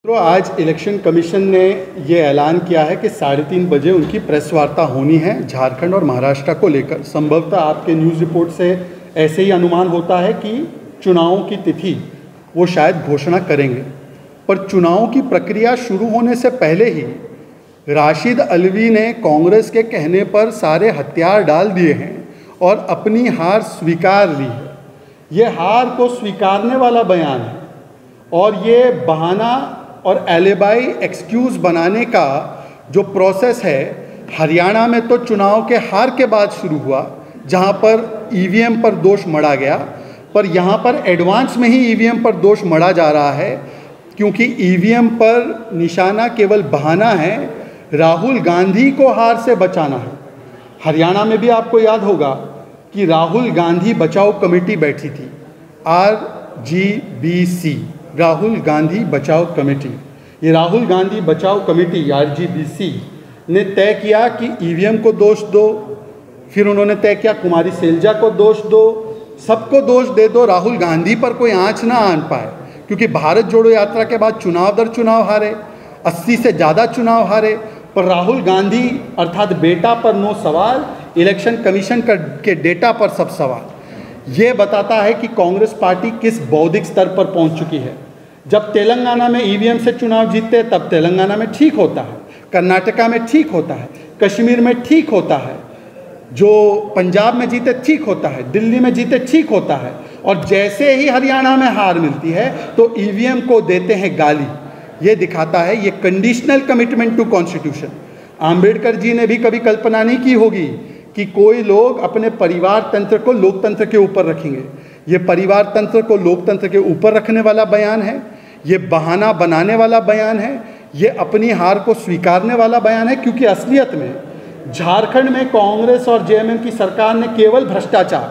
तो आज election commission ने ये ऐलान किया है कि 3:30 बजे उनकी प्रेस वार्ता होनी है झारखंड और महाराष्ट्र को लेकर। संभवतः आपके न्यूज़ रिपोर्ट से ऐसे ही अनुमान होता है कि चुनावों की तिथि वो शायद घोषणा करेंगे, पर चुनावों की प्रक्रिया शुरू होने से पहले ही राशिद अल्वी ने कांग्रेस के कहने पर सारे हथियार डाल दिए हैं और अपनी हार स्वीकार ली है। ये हार को स्वीकारने वाला बयान है और ये बहाना और एलिबाई एक्सक्यूज़ बनाने का जो प्रोसेस है हरियाणा में तो चुनाव के हार के बाद शुरू हुआ, जहां पर ईवीएम पर दोष मढ़ा गया, पर यहां पर एडवांस में ही ईवीएम पर दोष मढ़ा जा रहा है, क्योंकि ईवीएम पर निशाना केवल बहाना है, राहुल गांधी को हार से बचाना है। हरियाणा में भी आपको याद होगा कि राहुल गांधी बचाओ कमेटी बैठी थी, RGBC, राहुल गांधी बचाओ कमेटी। ये राहुल गांधी बचाओ कमेटी RGBC ने तय किया कि ईवीएम को दोष दो, फिर उन्होंने तय किया कुमारी सैलजा को दोष दो, सबको दोष दे दो, राहुल गांधी पर कोई आंच ना आन पाए, क्योंकि भारत जोड़ो यात्रा के बाद चुनाव दर चुनाव हारे, 80 से ज़्यादा चुनाव हारे, पर राहुल गांधी अर्थात बेटा पर नो सवाल, इलेक्शन कमीशन के डेटा पर सब सवाल। ये बताता है कि कांग्रेस पार्टी किस बौद्धिक स्तर पर पहुंच चुकी है। जब तेलंगाना में ईवीएम से चुनाव जीतते तब तेलंगाना में ठीक होता है, कर्नाटका में ठीक होता है, कश्मीर में ठीक होता है, जो पंजाब में जीते ठीक होता है, दिल्ली में जीते ठीक होता है, और जैसे ही हरियाणा में हार मिलती है तो ईवीएम को देते हैं गाली। ये दिखाता है ये conditional commitment to constitution. Ambedkar ji ने भी कभी कल्पना नहीं की होगी कि कोई लोग अपने परिवार तंत्र को लोकतंत्र के ऊपर रखेंगे। ये परिवार तंत्र को लोकतंत्र के ऊपर रखने वाला बयान है, ये बहाना बनाने वाला बयान है, ये अपनी हार को स्वीकारने वाला बयान है, क्योंकि असलियत में झारखंड में कांग्रेस और जेएमएम की सरकार ने केवल भ्रष्टाचार,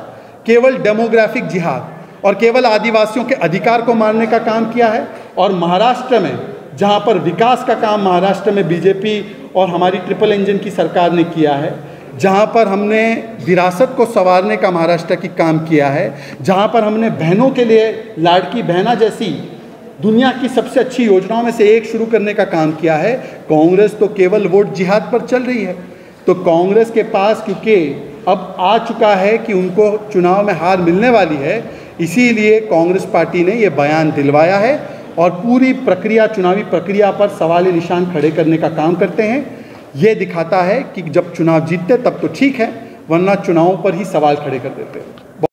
केवल डेमोग्राफिक जिहाद और केवल आदिवासियों के अधिकार को मारने का काम किया है। और महाराष्ट्र में जहाँ पर विकास का काम महाराष्ट्र में बीजेपी और हमारी ट्रिपल इंजन की सरकार ने किया है, जहाँ पर हमने विरासत को संवारने का महाराष्ट्र की काम किया है, जहाँ पर हमने बहनों के लिए लाड़की बहना जैसी दुनिया की सबसे अच्छी योजनाओं में से एक शुरू करने का काम किया है, कांग्रेस तो केवल वोट जिहाद पर चल रही है। तो कांग्रेस के पास क्योंकि अब आ चुका है कि उनको चुनाव में हार मिलने वाली है, इसीलिए कांग्रेस पार्टी ने ये बयान दिलवाया है और पूरी प्रक्रिया, चुनावी प्रक्रिया पर सवाली निशान खड़े करने का काम करते हैं। ये दिखाता है कि जब चुनाव जीतते तब तो ठीक है, वरना चुनावों पर ही सवाल खड़े कर देते हैं।